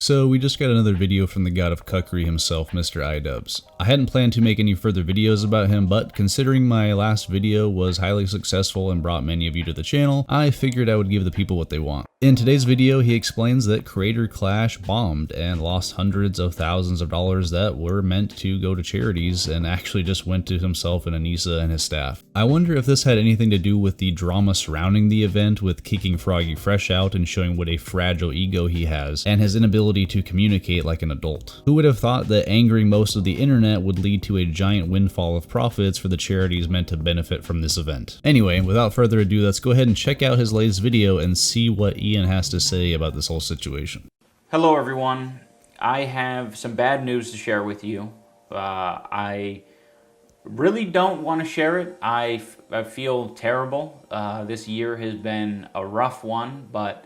So we just got another video from the god of cuckery himself, Mr. iDubbbz. I hadn't planned to make any further videos about him, but considering my last video was highly successful and brought many of you to the channel, I figured I would give the people what they want. In today's video, he explains that Creator Clash bombed and lost hundreds of thousands of dollars that were meant to go to charities and actually just went to himself and Anissa and his staff. I wonder if this had anything to do with the drama surrounding the event, with kicking Froggy Fresh out and showing what a fragile ego he has, and his inability to communicate like an adult. Who would have thought that angering most of the internet would lead to a giant windfall of profits for the charities meant to benefit from this event? Anyway, without further ado, let's go ahead and check out his latest video and see what Ian has to say about this whole situation. Hello everyone, I have some bad news to share with you. I really don't want to share it. I feel terrible. This year has been a rough one, but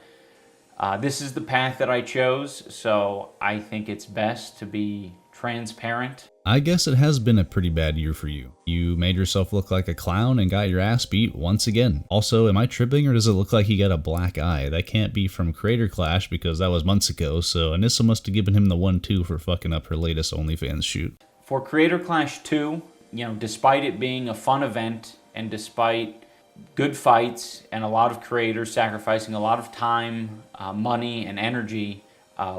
this is the path that I chose, so I think it's best to be transparent. I guess it has been a pretty bad year for you. You made yourself look like a clown and got your ass beat once again. Also, am I tripping, or does it look like he got a black eye? That can't be from Creator Clash because that was months ago, so Anissa must have given him the 1-2 for fucking up her latest OnlyFans shoot. For Creator Clash 2, despite it being a fun event and despite good fights and a lot of creators sacrificing a lot of time, money, and energy,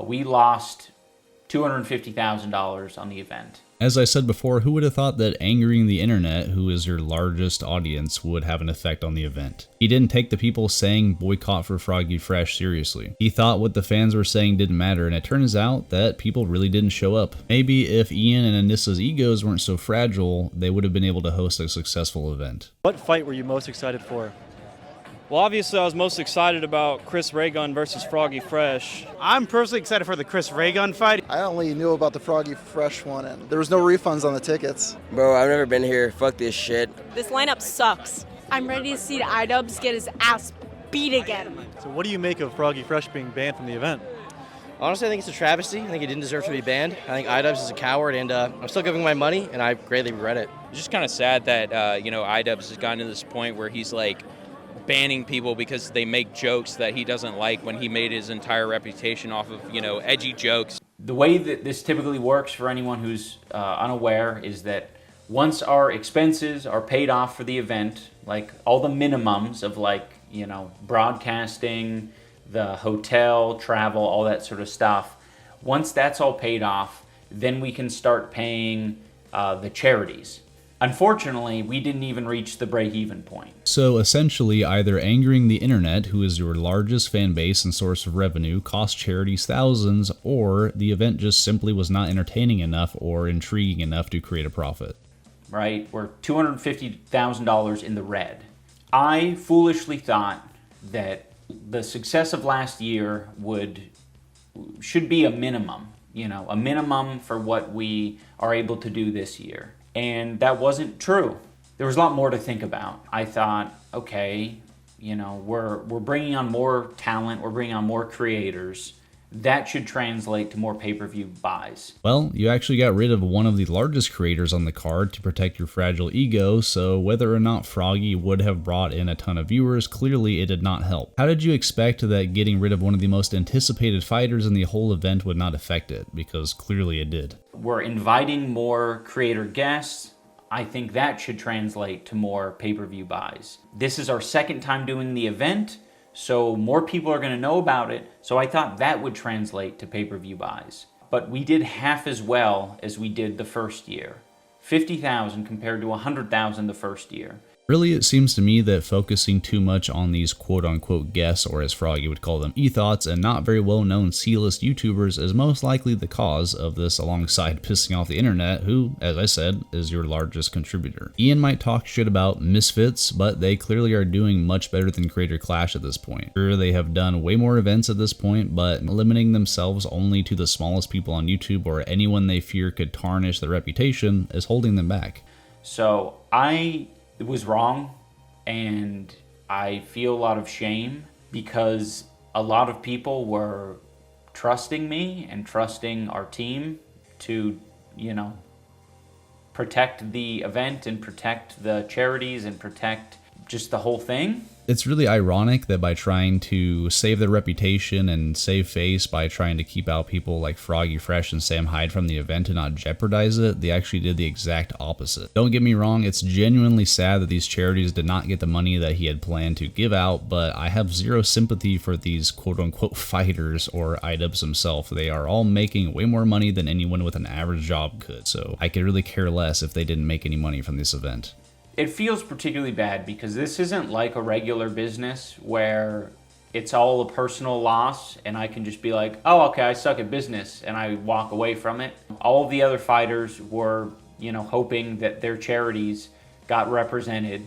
we lost $250,000 on the event. As I said before, who would have thought that angering the internet, who is your largest audience, would have an effect on the event? He didn't take the people saying boycott for Froggy Fresh seriously. He thought what the fans were saying didn't matter, and it turns out that people really didn't show up. Maybe if Ian and Anissa's egos weren't so fragile, they would have been able to host a successful event. What fight were you most excited for? Well, obviously, I was most excited about Chris Raygun versus Froggy Fresh. I'm personally excited for the Chris Raygun fight. I only knew about the Froggy Fresh one, and there was no refunds on the tickets. Bro, I've never been here. Fuck this shit. This lineup sucks. I'm ready to see iDubbbz get his ass beat again. So what do you make of Froggy Fresh being banned from the event? Honestly, I think it's a travesty. I think he didn't deserve to be banned. I think iDubbbz is a coward, and I'm still giving my money, and I greatly regret it. It's just kind of sad that, iDubbbz has gotten to this point where he's like, banning people because they make jokes that he doesn't like when he made his entire reputation off of, edgy jokes. The way that this typically works for anyone who's unaware is that once our expenses are paid off for the event, like all the minimums of broadcasting, the hotel, travel, all that sort of stuff, once that's all paid off, then we can start paying the charities. Unfortunately, we didn't even reach the break-even point. So essentially, either angering the internet, who is your largest fan base and source of revenue, cost charities thousands, or the event just simply was not entertaining enough or intriguing enough to create a profit. Right? We're $250,000 in the red. I foolishly thought that the success of last year should be a minimum, a minimum for what we are able to do this year. And that wasn't true. There was a lot more to think about. I thought, okay, we're bringing on more talent, we're bringing on more creators. That should translate to more pay-per-view buys. Well, you actually got rid of one of the largest creators on the card to protect your fragile ego, so whether or not Froggy would have brought in a ton of viewers, clearly it did not help. How did you expect that getting rid of one of the most anticipated fighters in the whole event would not affect it? Because clearly it did. We're inviting more creator guests. I think that should translate to more pay-per-view buys. This is our second time doing the event, so more people are going to know about it, so I thought that would translate to pay-per-view buys. But we did half as well as we did the first year. 50,000 compared to 100,000 the first year. Really, it seems to me that focusing too much on these quote-unquote guests, or as Froggy would call them, ethos, and not very well-known C-list YouTubers is most likely the cause of this, alongside pissing off the internet, who, as I said, is your largest contributor. Ian might talk shit about Misfits, but they clearly are doing much better than Creator Clash at this point. Sure, they have done way more events at this point, but limiting themselves only to the smallest people on YouTube or anyone they fear could tarnish their reputation is holding them back. So I was wrong, and I feel a lot of shame because a lot of people were trusting me and trusting our team to, protect the event and protect the charities and protect just the whole thing. It's really ironic that by trying to save their reputation and save face by trying to keep out people like Froggy Fresh and Sam Hyde from the event and not jeopardize it, they actually did the exact opposite. Don't get me wrong, it's genuinely sad that these charities did not get the money that he had planned to give out, but I have zero sympathy for these quote-unquote fighters or iDubbbz himself. They are all making way more money than anyone with an average job could, so I could really care less if they didn't make any money from this event. It feels particularly bad because this isn't like a regular business where it's all a personal loss and I can just be like, oh, okay, I suck at business, and I walk away from it. All of the other fighters were, hoping that their charities got represented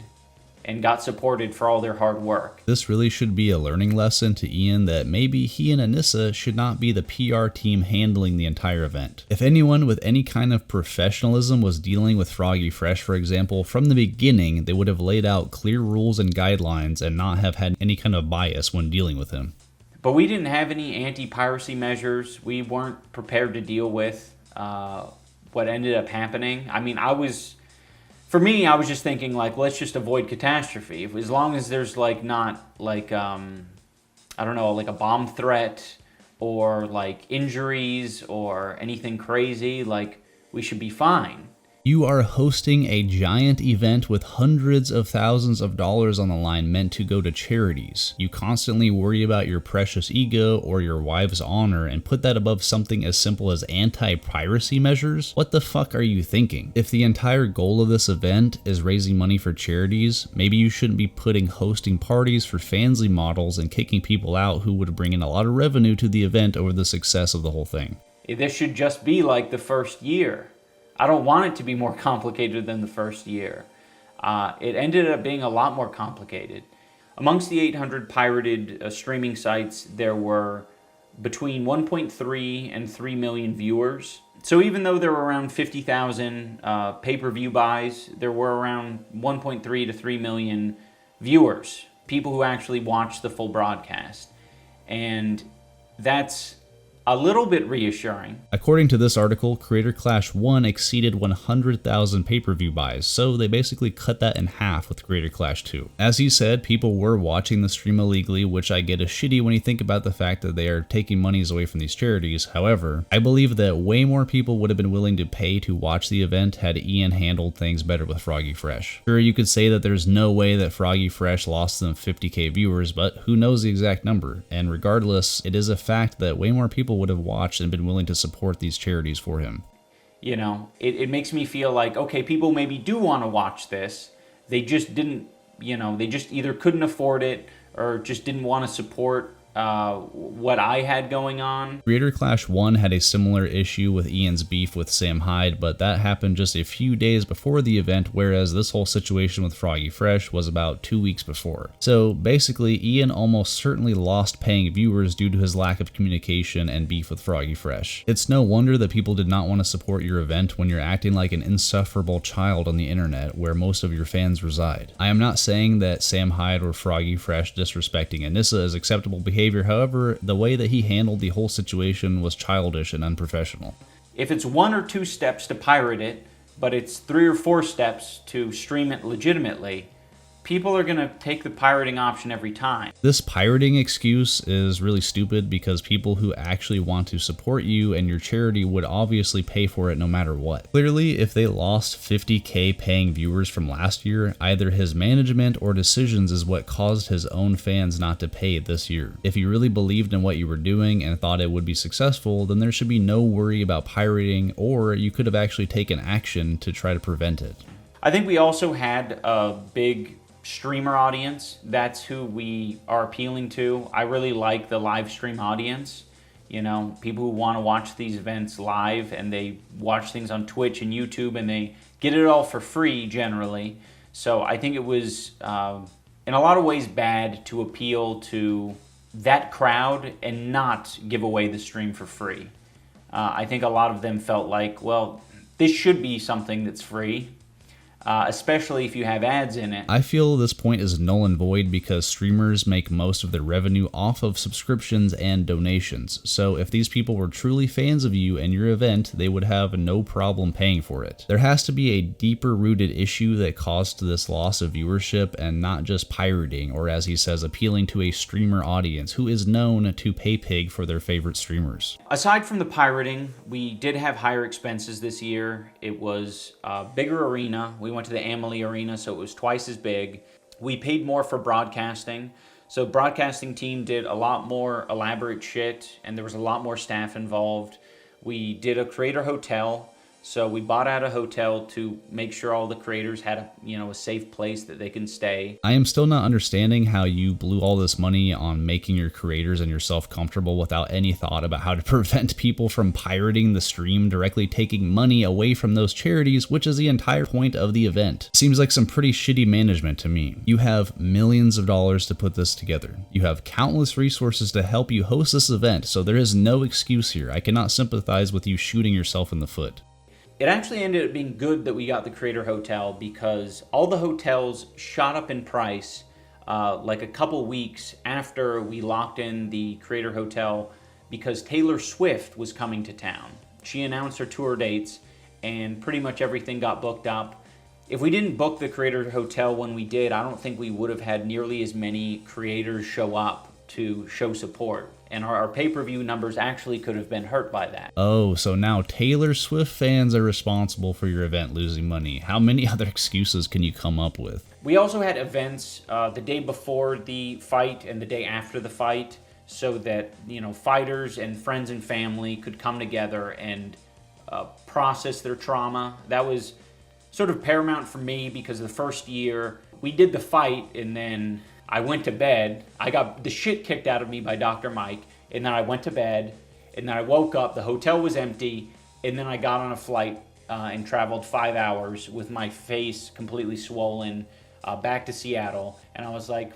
and got supported for all their hard work. This really should be a learning lesson to Ian that maybe he and Anissa should not be the PR team handling the entire event. If anyone with any kind of professionalism was dealing with Froggy Fresh, for example, from the beginning, they would have laid out clear rules and guidelines and not have had any kind of bias when dealing with him. But we didn't have any anti-piracy measures. We weren't prepared to deal with what ended up happening. I mean, For me, I was just thinking, like, let's just avoid catastrophe. As long as there's, not, I don't know, like a bomb threat or, injuries or anything crazy, we should be fine. You are hosting a giant event with hundreds of thousands of dollars on the line meant to go to charities. You constantly worry about your precious ego or your wife's honor and put that above something as simple as anti-piracy measures? What the fuck are you thinking? If the entire goal of this event is raising money for charities, maybe you shouldn't be putting hosting parties for fancy models and kicking people out who would bring in a lot of revenue to the event over the success of the whole thing. This should just be like the first year. I don't want it to be more complicated than the first year. It ended up being a lot more complicated. Amongst the 800 pirated streaming sites, there were between 1.3 and 3 million viewers. So even though there were around 50,000 pay-per-view buys, there were around 1.3 to 3 million viewers, people who actually watched the full broadcast. And that's a little bit reassuring. According to this article, Creator Clash 1 exceeded 100,000 pay-per-view buys, so they basically cut that in half with Creator Clash 2. As he said, people were watching the stream illegally, which I get is shitty when you think about the fact that they are taking monies away from these charities. However, I believe that way more people would have been willing to pay to watch the event had Ian handled things better with Froggy Fresh. Sure, you could say that there's no way that Froggy Fresh lost them 50k viewers, but who knows the exact number? And regardless, it is a fact that way more people would have watched and been willing to support these charities for him. It makes me feel like, okay, people maybe do want to watch this. They just didn't, they just either couldn't afford it or just didn't want to support what I had going on. Creator Clash 1 had a similar issue with Ian's beef with Sam Hyde, but that happened just a few days before the event, whereas this whole situation with Froggy Fresh was about 2 weeks before. So basically, Ian almost certainly lost paying viewers due to his lack of communication and beef with Froggy Fresh. It's no wonder that people did not want to support your event when you're acting like an insufferable child on the internet where most of your fans reside. I am not saying that Sam Hyde or Froggy Fresh disrespecting Anissa is acceptable behavior. However, the way that he handled the whole situation was childish and unprofessional. If it's 1 or 2 steps to pirate it, but it's 3 or 4 steps to stream it legitimately, people are going to take the pirating option every time. This pirating excuse is really stupid because people who actually want to support you and your charity would obviously pay for it no matter what. Clearly, if they lost 50k paying viewers from last year, either his management or decisions is what caused his own fans not to pay this year. If you really believed in what you were doing and thought it would be successful, then there should be no worry about pirating, or you could have actually taken action to try to prevent it. I think we also had a big streamer audience. That's who we are appealing to. I really like the live stream audience. People who want to watch these events live and they watch things on Twitch and YouTube and they get it all for free generally. So I think it was in a lot of ways bad to appeal to that crowd and not give away the stream for free. I think a lot of them felt like, well, this should be something that's free. especially if you have ads in it. I feel this point is null and void because streamers make most of their revenue off of subscriptions and donations. So if these people were truly fans of you and your event, they would have no problem paying for it. There has to be a deeper rooted issue that caused this loss of viewership and not just pirating, or as he says, appealing to a streamer audience who is known to pay pig for their favorite streamers. Aside from the pirating, we did have higher expenses this year. It was a bigger arena. We went to the Amalie Arena, so it was twice as big. We paid more for broadcasting. So broadcasting team did a lot more elaborate shit, and there was a lot more staff involved. We did a creator hotel. So we bought out a hotel to make sure all the creators had a safe place that they can stay. I am still not understanding how you blew all this money on making your creators and yourself comfortable without any thought about how to prevent people from pirating the stream, directly taking money away from those charities, which is the entire point of the event. Seems like some pretty shitty management to me. You have millions of dollars to put this together. You have countless resources to help you host this event, so there is no excuse here. I cannot sympathize with you shooting yourself in the foot. It actually ended up being good that we got the Creator Hotel because all the hotels shot up in price like a couple weeks after we locked in the Creator Hotel because Taylor Swift was coming to town. She announced her tour dates and pretty much everything got booked up. If we didn't book the Creator Hotel when we did, I don't think we would have had nearly as many creators show up to show support. And our pay-per-view numbers actually could have been hurt by that. Oh, so now Taylor Swift fans are responsible for your event losing money. How many other excuses can you come up with? We also had events the day before the fight and the day after the fight so that, fighters and friends and family could come together and process their trauma. That was sort of paramount for me because the first year we did the fight and then I went to bed. I got the shit kicked out of me by Dr. Mike, and then I went to bed, and then I woke up, the hotel was empty, and then I got on a flight and traveled 5 hours with my face completely swollen back to Seattle, and I was like,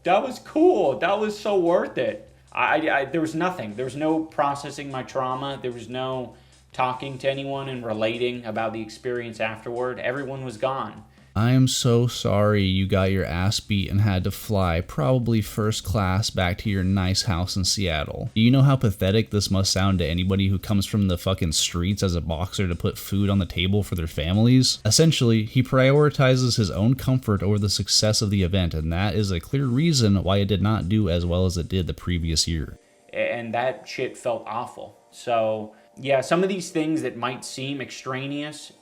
that was cool, that was so worth it. There was nothing, there was no processing my trauma, there was no talking to anyone and relating about the experience afterward. Everyone was gone. I am so sorry you got your ass beat and had to fly, probably first class, back to your nice house in Seattle. Do you know how pathetic this must sound to anybody who comes from the fucking streets as a boxer to put food on the table for their families? Essentially, he prioritizes his own comfort over the success of the event, and that is a clear reason why it did not do as well as it did the previous year. And that shit felt awful. So yeah, some of these things that might seem extraneous,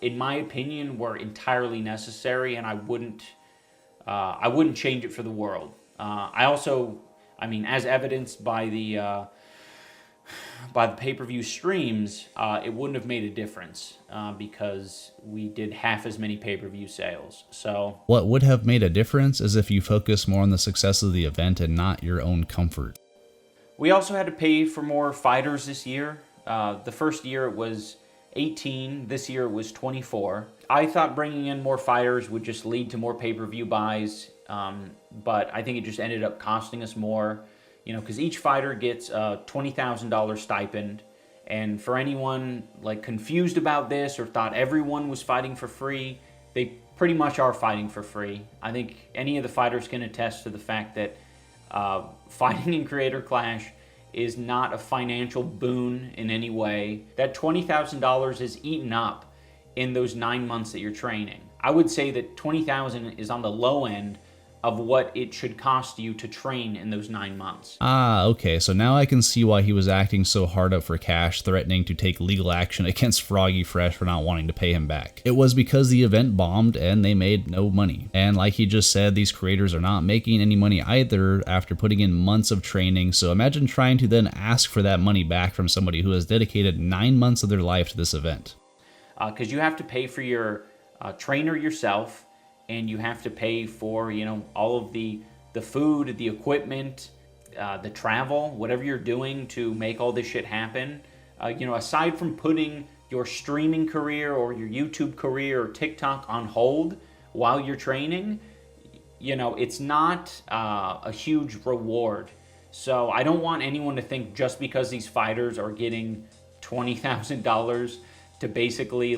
in my opinion, were entirely necessary, and I wouldn't change it for the world. As evidenced by the pay-per-view streams, it wouldn't have made a difference because we did half as many pay-per-view sales. So what would have made a difference is if you focus more on the success of the event and not your own comfort. We also had to pay for more fighters this year. The first year it was 18, this year it was 24. I thought bringing in more fighters would just lead to more pay-per-view buys, but I think it just ended up costing us more, because each fighter gets a $20,000 stipend, and for anyone confused about this or thought everyone was fighting for free, they pretty much are fighting for free. I think any of the fighters can attest to the fact that fighting in Creator Clash is not a financial boon in any way. That $20,000 is eaten up in those 9 months that you're training. I would say that $20,000 is on the low end of what it should cost you to train in those 9 months. Okay, so now I can see why he was acting so hard up for cash, threatening to take legal action against Froggy Fresh for not wanting to pay him back. It was because the event bombed and they made no money. And like he just said, these creators are not making any money either after putting in months of training, so imagine trying to then ask for that money back from somebody who has dedicated 9 months of their life to this event. Because you have to pay for your trainer yourself, and you have to pay for, all of the food, the equipment, the travel, whatever you're doing to make all this shit happen. Aside from putting your streaming career or your YouTube career or TikTok on hold while you're training, it's not a huge reward. So I don't want anyone to think just because these fighters are getting $20,000 to basically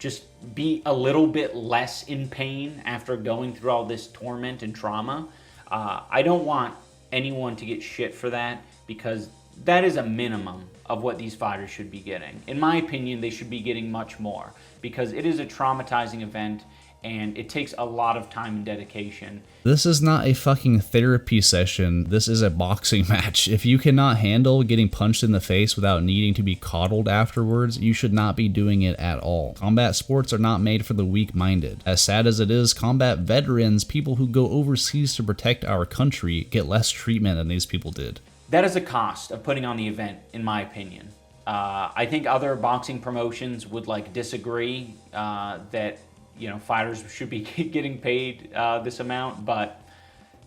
just be a little bit less in pain after going through all this torment and trauma. I don't want anyone to get shit for that, because that is a minimum of what these fighters should be getting. In my opinion, they should be getting much more, because it is a traumatizing event and it takes a lot of time and dedication. This is not a fucking therapy session. This is a boxing match. If you cannot handle getting punched in the face without needing to be coddled afterwards, you should not be doing it at all. Combat sports are not made for the weak-minded. As sad as it is, combat veterans, people who go overseas to protect our country, get less treatment than these people did. That is a cost of putting on the event, in my opinion. I think other boxing promotions would disagree that fighters should be getting paid this amount, but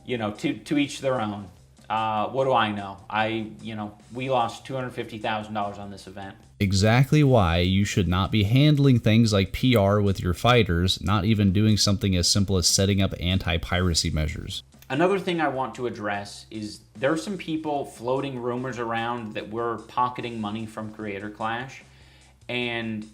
to each their own. What do I know? We lost $250,000 on this event. Exactly why you should not be handling things like PR with your fighters, not even doing something as simple as setting up anti-piracy measures. Another thing I want to address is there are some people floating rumors around that we're pocketing money from Creator Clash, and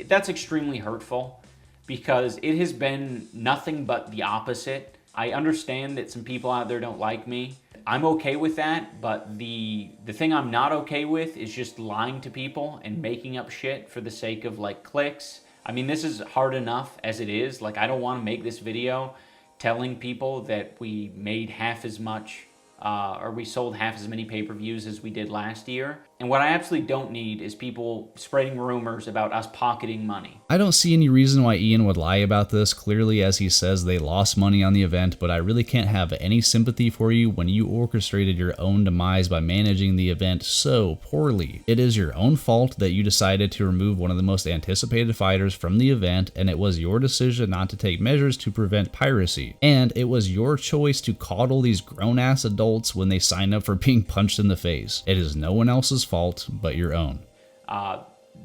that's extremely hurtful, because it has been nothing but the opposite. I understand that some people out there don't like me. I'm okay with that, but the thing I'm not okay with is just lying to people and making up shit for the sake of clicks. I mean, this is hard enough as it is. I don't want to make this video telling people that we made half as much or we sold half as many pay-per-views as we did last year. And what I absolutely don't need is people spreading rumors about us pocketing money. I don't see any reason why Ian would lie about this, clearly as he says they lost money on the event, but I really can't have any sympathy for you when you orchestrated your own demise by managing the event so poorly. It is your own fault that you decided to remove one of the most anticipated fighters from the event, and it was your decision not to take measures to prevent piracy. And it was your choice to coddle these grown-ass adults when they sign up for being punched in the face. It is no one else's fault but your own.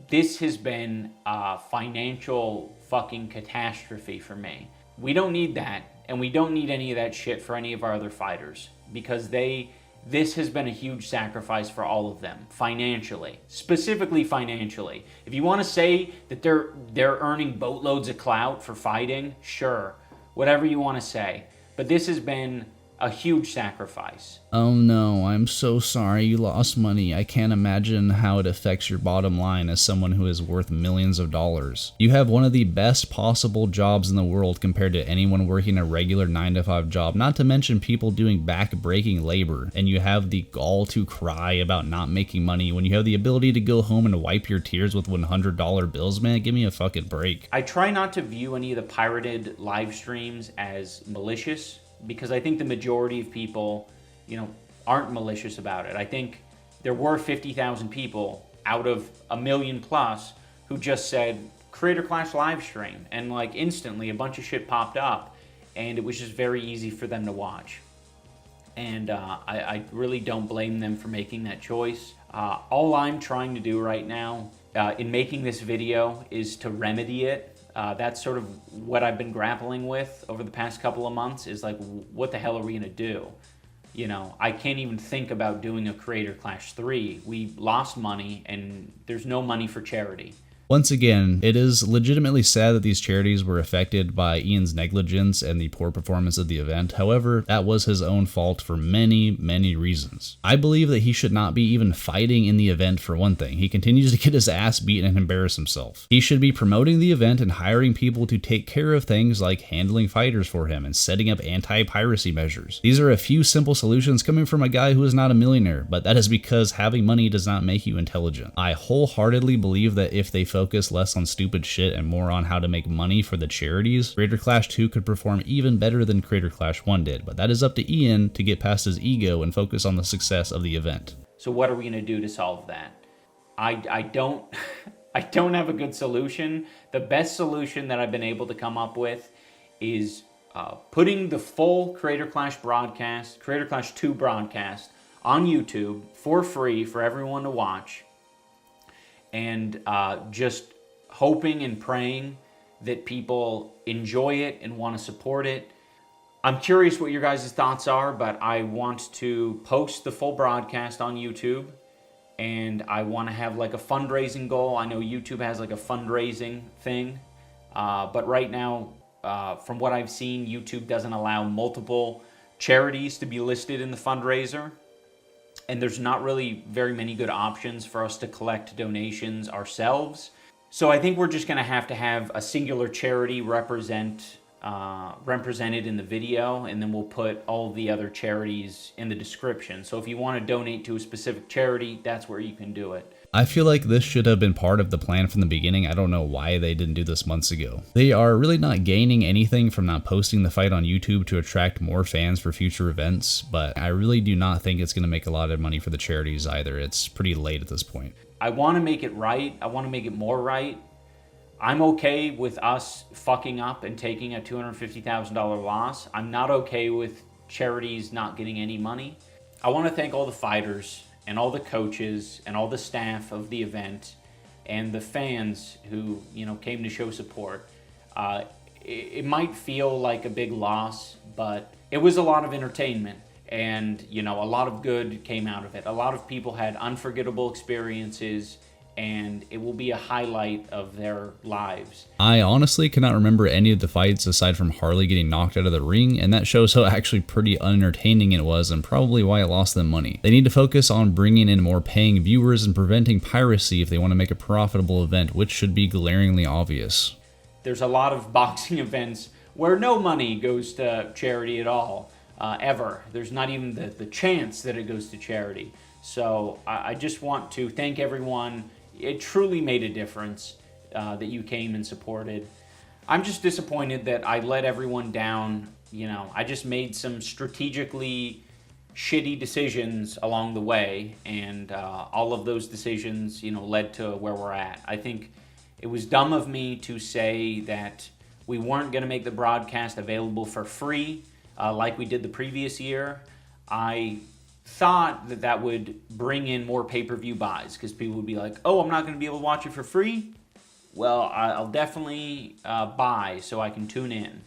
This has been a financial fucking catastrophe for me. We don't need that, and we don't need any of that shit for any of our other fighters, because this has been a huge sacrifice for all of them, financially, specifically financially. If you want to say that they're earning boatloads of clout for fighting, sure, whatever you want to say, but this has been a huge sacrifice. Oh no, I'm so sorry you lost money. I can't imagine how it affects your bottom line as someone who is worth millions of dollars. You have one of the best possible jobs in the world compared to anyone working a regular 9-to-5 job, not to mention people doing back-breaking labor, and you have the gall to cry about not making money when you have the ability to go home and wipe your tears with $100 bills, man. Give me a fucking break. I try not to view any of the pirated live streams as malicious, because I think the majority of people, aren't malicious about it. I think there were 50,000 people out of 1 million plus who just said Creator Clash live stream, and instantly a bunch of shit popped up, and it was just very easy for them to watch. And I really don't blame them for making that choice. All I'm trying to do right now in making this video is to remedy it. That's sort of what I've been grappling with over the past couple of months, is what the hell are we going to do? I can't even think about doing a Creator Clash 3. We lost money and there's no money for charity. Once again, it is legitimately sad that these charities were affected by Ian's negligence and the poor performance of the event. However, that was his own fault for many, many reasons. I believe that he should not be even fighting in the event, for one thing. He continues to get his ass beaten and embarrass himself. He should be promoting the event and hiring people to take care of things like handling fighters for him and setting up anti-piracy measures. These are a few simple solutions coming from a guy who is not a millionaire, but that is because having money does not make you intelligent. I wholeheartedly believe that if they focus less on stupid shit and more on how to make money for the charities, Creator Clash 2 could perform even better than Creator Clash 1 did, but that is up to Ian to get past his ego and focus on the success of the event. So what are we going to do to solve that? I don't have a good solution. The best solution that I've been able to come up with is putting the full Creator Clash broadcast, Creator Clash 2 broadcast, on YouTube for free for everyone to watch, and just hoping and praying that people enjoy it and want to support it. I'm curious what your guys' thoughts are, but I want to post the full broadcast on YouTube, and I want to have a fundraising goal. I know YouTube has a fundraising thing But right now, from what I've seen, YouTube doesn't allow multiple charities to be listed in the fundraiser. And there's not really very many good options for us to collect donations ourselves. So I think we're just gonna have to have a singular charity represented in the video, and then we'll put all the other charities in the description. So if you want to donate to a specific charity, that's where you can do it. I feel like this should have been part of the plan from the beginning. I don't know why they didn't do this months ago. They are really not gaining anything from not posting the fight on YouTube to attract more fans for future events, but I really do not think it's going to make a lot of money for the charities either. It's pretty late at this point. I want to make it right. I want to make it more right. I'm okay with us fucking up and taking a $250,000 loss. I'm not okay with charities not getting any money. I want to thank all the fighters and all the coaches and all the staff of the event and the fans who, came to show support. It might feel like a big loss, but it was a lot of entertainment, and a lot of good came out of it. A lot of people had unforgettable experiences, and it will be a highlight of their lives. I honestly cannot remember any of the fights aside from Harley getting knocked out of the ring, and that shows how actually pretty unentertaining it was and probably why it lost them money. They need to focus on bringing in more paying viewers and preventing piracy if they want to make a profitable event, which should be glaringly obvious. There's a lot of boxing events where no money goes to charity at all, ever. There's not even the chance that it goes to charity. So I just want to thank everyone. It truly made a difference that you came and supported. I'm just disappointed that I let everyone down. I just made some strategically shitty decisions along the way, and all of those decisions, led to where we're at. I think it was dumb of me to say that we weren't going to make the broadcast available for free like we did the previous year. I thought that would bring in more pay-per-view buys, because people would be like, oh, I'm not going to be able to watch it for free? Well, I'll definitely buy so I can tune in.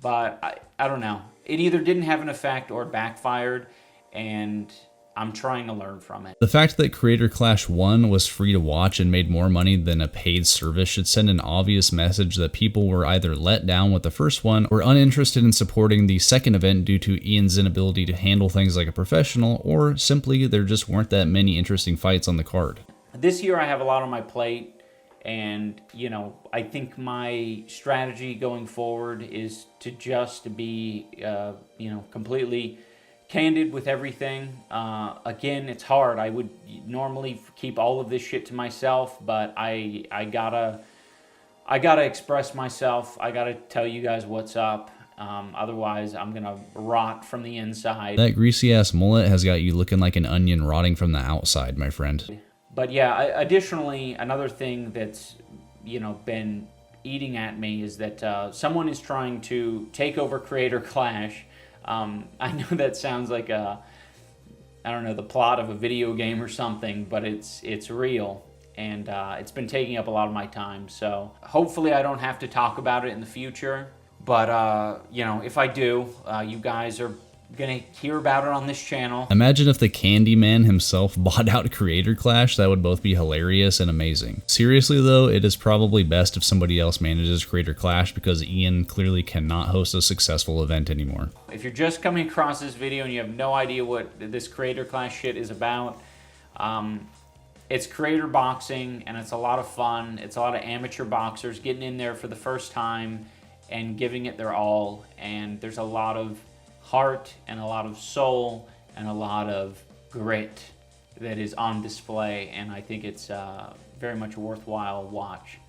But I don't know. It either didn't have an effect or backfired, and I'm trying to learn from it. The fact that Creator Clash 1 was free to watch and made more money than a paid service should send an obvious message that people were either let down with the first one or uninterested in supporting the second event due to Ian's inability to handle things like a professional, or simply there just weren't that many interesting fights on the card. This year I have a lot on my plate, and I think my strategy going forward is to just be completely candid with everything. Again, it's hard. I would normally keep all of this shit to myself, but I gotta express myself. I gotta tell you guys what's up. Otherwise, I'm gonna rot from the inside. That greasy ass mullet has got you looking like an onion rotting from the outside, my friend. But yeah, additionally, another thing that's been eating at me is that someone is trying to take over Creator Clash. I know that sounds like the plot of a video game or something, but it's real, and it's been taking up a lot of my time. So hopefully I don't have to talk about it in the future. But if I do, you guys are gonna hear about it on this channel. Imagine if the Candyman himself bought out Creator Clash. That would both be hilarious and amazing. Seriously though, it is probably best if somebody else manages Creator Clash, because Ian clearly cannot host a successful event anymore. If you're just coming across this video and you have no idea what this Creator Clash shit is about, it's creator boxing, and it's a lot of fun. It's a lot of amateur boxers getting in there for the first time and giving it their all, and there's a lot of heart and a lot of soul and a lot of grit that is on display, and I think it's very much a worthwhile watch.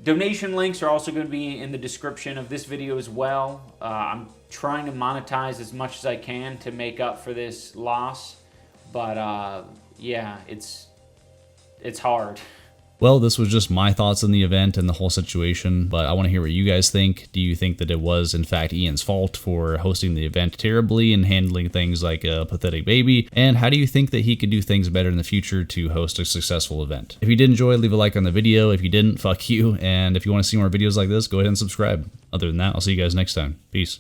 Donation links are also going to be in the description of this video as well. I'm trying to monetize as much as I can to make up for this loss, but yeah, it's hard. Well, this was just my thoughts on the event and the whole situation, but I want to hear what you guys think. Do you think that it was, in fact, Ian's fault for hosting the event terribly and handling things like a pathetic baby? And how do you think that he could do things better in the future to host a successful event? If you did enjoy, leave a like on the video. If you didn't, fuck you. And if you want to see more videos like this, go ahead and subscribe. Other than that, I'll see you guys next time. Peace.